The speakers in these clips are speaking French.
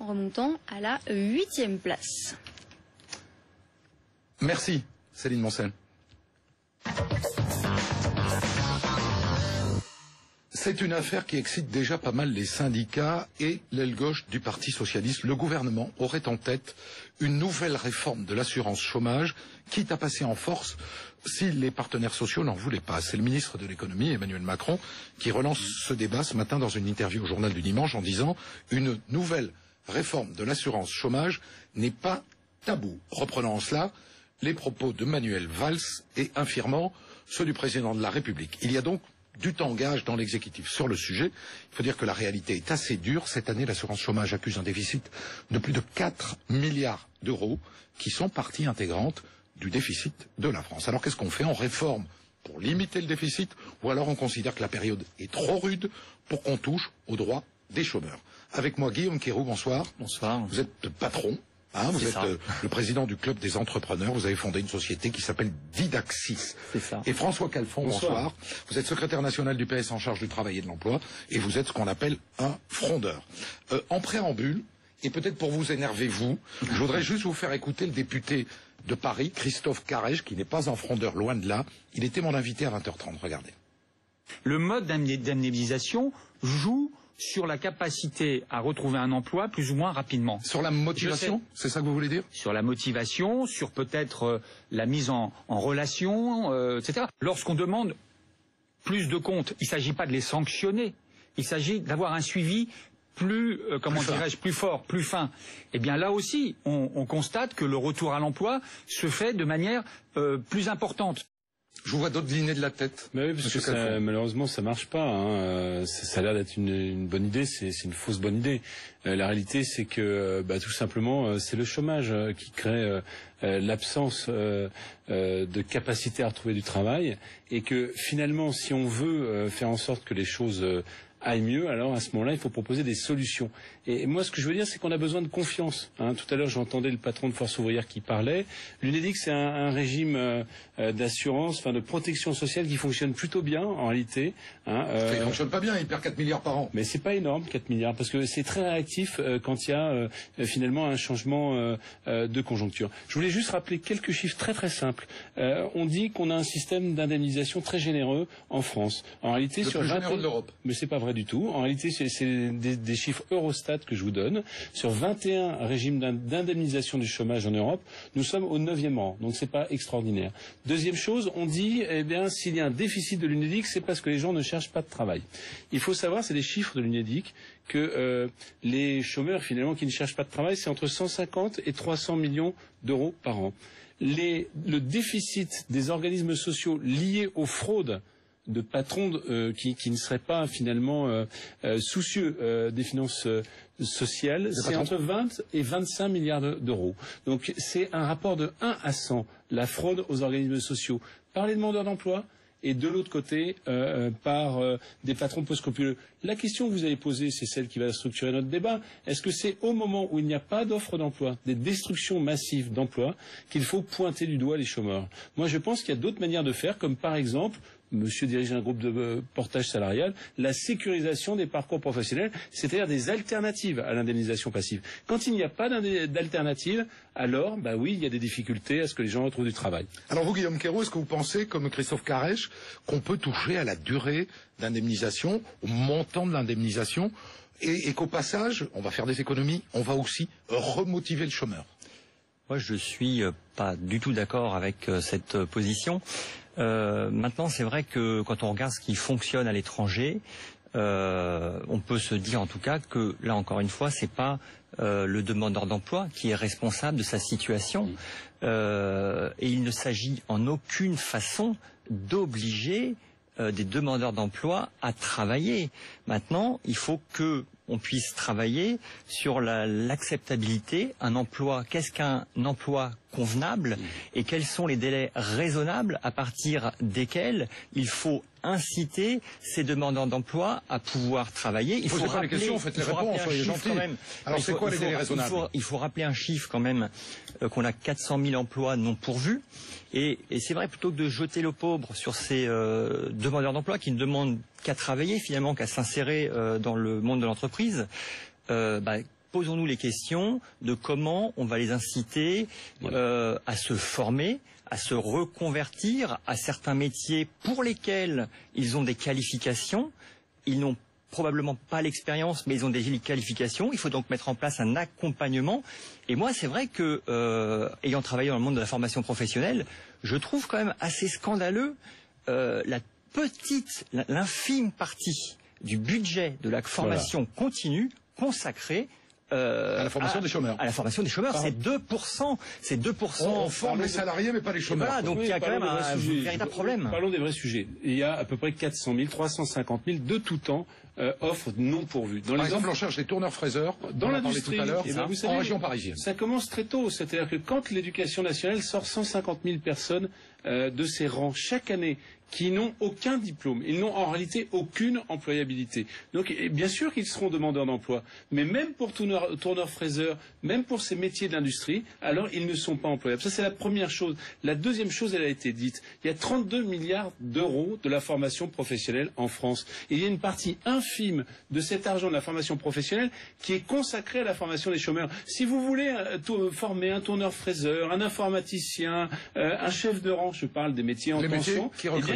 remontant à la 8e place. Merci, Céline Moncel. C'est une affaire qui excite déjà pas mal les syndicats et l'aile gauche du Parti socialiste. Le gouvernement aurait en tête une nouvelle réforme de l'assurance chômage, quitte à passer en force si les partenaires sociaux n'en voulaient pas. C'est le ministre de l'économie, Emmanuel Macron, qui relance ce débat ce matin dans une interview au journal du dimanche en disant « Une nouvelle réforme de l'assurance chômage n'est pas tabou ». Reprenons en cela les propos de Manuel Valls et infirmant ceux du président de la République. Il y a donc du tangage dans l'exécutif sur le sujet. Il faut dire que la réalité est assez dure. Cette année, l'assurance chômage accuse un déficit de plus de 4 milliards d'euros qui sont partie intégrante du déficit de la France. Alors qu'est-ce qu'on fait? On réforme pour limiter le déficit ou alors on considère que la période est trop rude pour qu'on touche aux droits des chômeurs? Avec moi, Guillaume Quéroux, bonsoir. Bonsoir. Vous êtes patron. Vous êtes le président du club des entrepreneurs. Vous avez fondé une société qui s'appelle Didaxis. C'est ça. Et François Calfon, bonsoir. Vous êtes secrétaire national du PS en charge du travail et de l'emploi. Et vous êtes ce qu'on appelle un frondeur. En préambule, et peut-être pour vous énerver vous, je voudrais juste vous faire écouter le député de Paris, Christophe Carèche, qui n'est pas un frondeur, loin de là. Il était mon invité à 20h30. Regardez. Le mode d'indemnisation joue sur la capacité à retrouver un emploi plus ou moins rapidement. Sur la motivation, c'est ça que vous voulez dire? Sur la motivation, sur peut-être la mise en relation, etc. Lorsqu'on demande plus de comptes, il ne s'agit pas de les sanctionner, il s'agit d'avoir un suivi plus fort, plus fin. Eh bien là aussi, on constate que le retour à l'emploi se fait de manière plus importante. Je vous vois d'autres ligner de la tête. Mais oui, parce que ça, malheureusement, ça marche pas. Ça a l'air d'être une bonne idée, c'est une fausse bonne idée. La réalité, c'est que tout simplement, c'est le chômage qui crée l'absence de capacité à retrouver du travail, et que finalement, si on veut faire en sorte que les choses aille mieux, alors à ce moment-là, il faut proposer des solutions. Et moi, ce que je veux dire, c'est qu'on a besoin de confiance. Tout à l'heure, j'entendais le patron de Force ouvrière qui parlait. L'UNEDIC, c'est un régime d'assurance, de protection sociale qui fonctionne plutôt bien, en réalité. Il ne fonctionne pas bien, il perd 4 milliards par an. Mais c'est pas énorme, 4 milliards, parce que c'est très réactif quand il y a finalement un changement de conjoncture. Je voulais juste rappeler quelques chiffres très très simples. On dit qu'on a un système d'indemnisation très généreux en France. En réalité, le sur plus généreux de l'Europe. Mais c'est pas vrai du tout. En réalité, c'est des chiffres Eurostat que je vous donne. Sur 21 régimes d'indemnisation du chômage en Europe, nous sommes au 9e rang. Donc c'est pas extraordinaire. Deuxième chose, on dit, s'il y a un déficit de l'UNEDIC, c'est parce que les gens ne cherchent pas de travail. Il faut savoir, c'est des chiffres de l'UNEDIC, que les chômeurs, finalement, qui ne cherchent pas de travail, c'est entre 150 et 300 millions d'euros par an. Le déficit des organismes sociaux liés aux fraudes de patrons qui ne seraient pas finalement soucieux des finances sociales, c'est entre 20 et 25 milliards d'euros. Donc c'est un rapport de 1 à 100, la fraude aux organismes sociaux par les demandeurs d'emploi et de l'autre côté par des patrons peu scrupuleux. La question que vous avez posée, c'est celle qui va structurer notre débat. Est-ce que c'est au moment où il n'y a pas d'offre d'emploi, des destructions massives d'emplois, qu'il faut pointer du doigt les chômeurs? Moi, je pense qu'il y a d'autres manières de faire, comme par exemple, monsieur dirige un groupe de portage salarial, la sécurisation des parcours professionnels, c'est-à-dire des alternatives à l'indemnisation passive. Quand il n'y a pas d'alternative, alors, oui, il y a des difficultés à ce que les gens retrouvent du travail. Alors vous, Guillaume Quéroux, est-ce que vous pensez, comme Christophe Carèche, qu'on peut toucher à la durée d'indemnisation, au montant de l'indemnisation, et qu'au passage, on va faire des économies, on va aussi remotiver le chômeur? Moi, je suis pas du tout d'accord avec cette position. Maintenant, c'est vrai que quand on regarde ce qui fonctionne à l'étranger, on peut se dire en tout cas que là encore une fois, c'est pas le demandeur d'emploi qui est responsable de sa situation, et il ne s'agit en aucune façon d'obliger des demandeurs d'emploi à travailler. Maintenant, il faut que on puisse travailler sur l'acceptabilité, un emploi, qu'est-ce qu'un emploi convenable et quels sont les délais raisonnables à partir desquels il faut inciter ces demandeurs d'emploi à pouvoir travailler. Il faut rappeler, question, faites les réponses, soyez gentils. Alors c'est quoi les délais raisonnables? Il faut rappeler un chiffre quand même, qu'on a 400 000 emplois non pourvus. Et c'est vrai, plutôt que de jeter l'opprobre sur ces demandeurs d'emploi qui ne demandent qu'à travailler finalement, qu'à s'insérer dans le monde de l'entreprise, posons-nous les questions de comment on va les inciter à se former, à se reconvertir à certains métiers pour lesquels ils ont des qualifications. Ils n'ont probablement pas l'expérience, mais ils ont des qualifications. Il faut donc mettre en place un accompagnement. Et moi, c'est vrai que, ayant travaillé dans le monde de la formation professionnelle, je trouve quand même assez scandaleux l'infime partie du budget de la formation continue consacrée à la formation des chômeurs. À la formation des chômeurs, c'est 2%. C'est 2%. On forme les salariés, mais pas les chômeurs. Voilà, donc il y a quand même un véritable problème. Parlons des vrais sujets. Il y a à peu près 400 000, 350 000 de tout temps offres non pourvues. Par exemple, on cherche des tourneurs-fraiseurs, dans l'industrie, tout à l'heure, vous savez, en région parisienne. Ça commence très tôt, c'est-à-dire que quand l'éducation nationale sort 150 000 personnes de ses rangs chaque année, qui n'ont aucun diplôme, ils n'ont en réalité aucune employabilité. Donc bien sûr qu'ils seront demandeurs d'emploi, mais même pour tourneurs-fraiseurs, même pour ces métiers d'industrie, alors ils ne sont pas employables. Ça c'est la première chose. La deuxième chose, elle a été dite. Il y a 32 milliards d'euros de la formation professionnelle en France. Et il y a une partie infime de cet argent de la formation professionnelle qui est consacrée à la formation des chômeurs. Si vous voulez former un tourneur-fraiseur, un informaticien, un chef de rang, je parle des métiers en tension,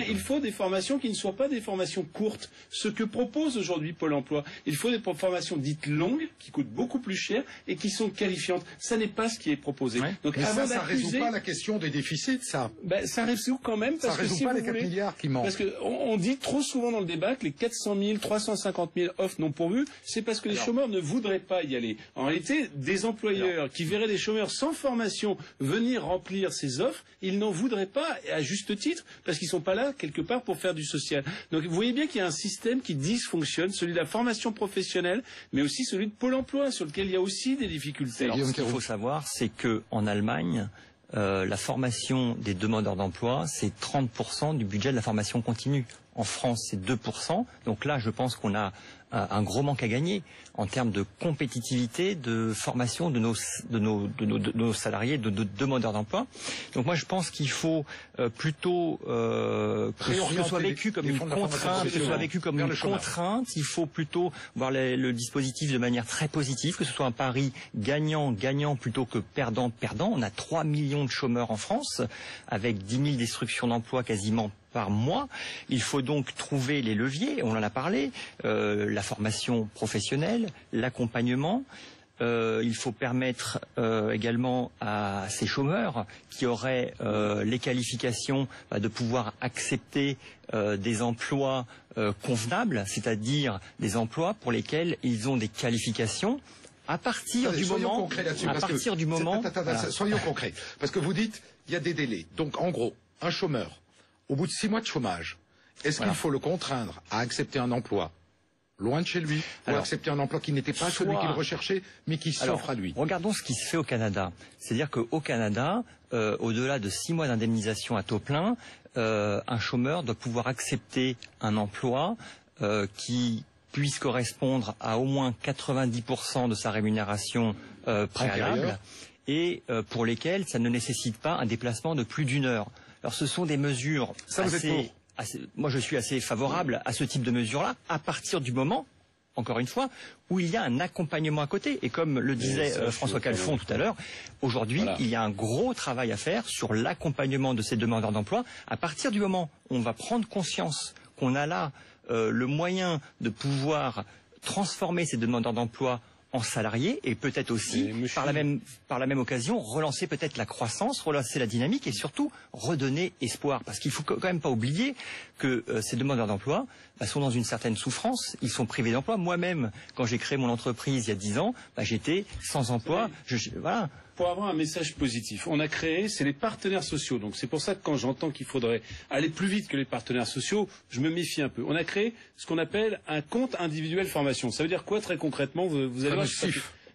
il faut des formations qui ne soient pas des formations courtes. Ce que propose aujourd'hui Pôle emploi, il faut des formations dites longues, qui coûtent beaucoup plus cher et qui sont qualifiantes. Ça n'est pas ce qui est proposé. Ouais. Donc, mais ça ne résout pas la question des déficits, ça. Ça résout quand même, parce que résout pas les 4 milliards qui manquent. Parce qu'on dit trop souvent dans le débat que les 400 000, 350 000 offres non pourvues, c'est parce que les chômeurs ne voudraient pas y aller. En réalité, des employeurs qui verraient des chômeurs sans formation venir remplir ces offres, ils n'en voudraient pas, à juste titre, parce qu'ils ne sont pas là quelque part pour faire du social. Donc vous voyez bien qu'il y a un système qui dysfonctionne, celui de la formation professionnelle, mais aussi celui de Pôle emploi, sur lequel il y a aussi des difficultés. Alors, ce qu'il faut savoir, c'est que en Allemagne, la formation des demandeurs d'emploi, c'est 30% du budget de la formation continue. En France, c'est 2%. Donc là, je pense qu'on a un gros manque à gagner en termes de compétitivité, de formation de nos salariés, de nos demandeurs d'emploi. Donc moi, je pense qu'il faut plutôt que ce soit vécu comme une contrainte, il faut plutôt voir le dispositif de manière très positive, que ce soit un pari gagnant-gagnant plutôt que perdant-perdant. On a 3 millions de chômeurs en France, avec 10 000 destructions d'emplois quasiment par mois. Il faut donc trouver les leviers, on en a parlé, la formation professionnelle, l'accompagnement. Il faut permettre également à ces chômeurs qui auraient les qualifications de pouvoir accepter des emplois convenables, c'est-à-dire des emplois pour lesquels ils ont des qualifications. À partir du moment, soyons concrets, parce que vous dites il y a des délais. Donc en gros, un chômeur au bout de 6 mois de chômage, est-ce qu'il faut le contraindre à accepter un emploi loin de chez lui, ou accepter un emploi qui n'était pas celui qu'il recherchait, mais qui s'offre à lui? Regardons ce qui se fait au Canada. C'est-à-dire qu'au Canada, au-delà de 6 mois d'indemnisation à taux plein, un chômeur doit pouvoir accepter un emploi qui puisse correspondre à au moins 90% de sa rémunération préalable, et pour lesquels ça ne nécessite pas un déplacement de plus d'1 heure. Alors ce sont des mesures moi je suis assez favorable à ce type de mesures-là, à partir du moment, encore une fois, où il y a un accompagnement à côté. Et comme le disait François Calfon tout à l'heure, aujourd'hui, il y a un gros travail à faire sur l'accompagnement de ces demandeurs d'emploi. À partir du moment où on va prendre conscience qu'on a là le moyen de pouvoir transformer ces demandeurs d'emploi en salariés, et peut-être aussi, par la même occasion, relancer peut-être la croissance, relancer la dynamique et surtout redonner espoir. Parce qu'il faut quand même pas oublier que ces demandeurs d'emploi sont dans une certaine souffrance, ils sont privés d'emploi. Moi-même, quand j'ai créé mon entreprise il y a 10 ans, j'étais sans emploi. Voilà. Pour avoir un message positif, on a créé, c'est les partenaires sociaux. Donc c'est pour ça que quand j'entends qu'il faudrait aller plus vite que les partenaires sociaux, je me méfie un peu. On a créé ce qu'on appelle un compte individuel formation. Ça veut dire quoi très concrètement? Vous allez voir.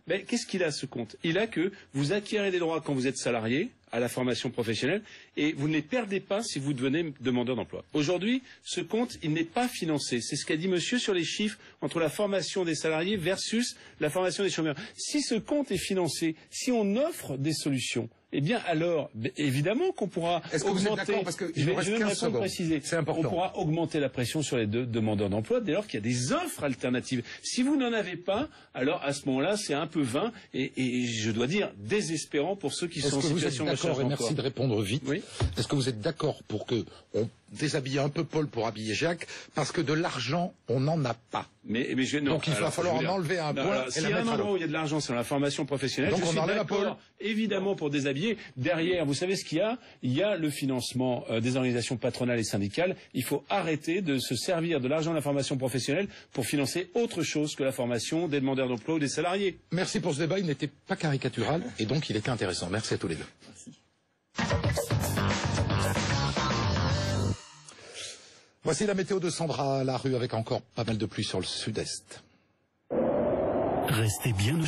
Mais qu'est-ce qu'il a, ce compte? Il a que vous acquérez des droits quand vous êtes salarié, à la formation professionnelle et vous ne les perdez pas si vous devenez demandeur d'emploi. Aujourd'hui, ce compte, il n'est pas financé. C'est ce qu'a dit monsieur sur les chiffres entre la formation des salariés versus la formation des chômeurs. Si ce compte est financé, si on offre des solutions, eh bien alors, évidemment qu'on pourra augmenter. Parce que je vais me préciser. C'est important. On pourra augmenter la pression sur les demandeurs d'emploi dès lors qu'il y a des offres alternatives. Si vous n'en avez pas, alors à ce moment-là, c'est un peu vain et je dois dire désespérant pour ceux qui sont en situation de recherche d'emploi. Merci de répondre vite. Oui. Est-ce que vous êtes d'accord pour que on déshabille un peu Paul pour habiller Jacques, parce que de l'argent, on n'en a pas. Non. Donc il va falloir en enlever un point. S'il y a un endroit où il y a de l'argent, c'est dans la formation professionnelle. Donc je on suis enlève à Paul. Évidemment pour déshabiller. Derrière, vous savez ce qu'il y a? Il y a le financement des organisations patronales et syndicales. Il faut arrêter de se servir de l'argent de la formation professionnelle pour financer autre chose que la formation des demandeurs d'emploi ou des salariés. Merci pour ce débat. Il n'était pas caricatural et donc il était intéressant. Merci à tous les deux. Merci. Voici la météo de Sandra Larue avec encore pas mal de pluie sur le sud-est. Restez bien au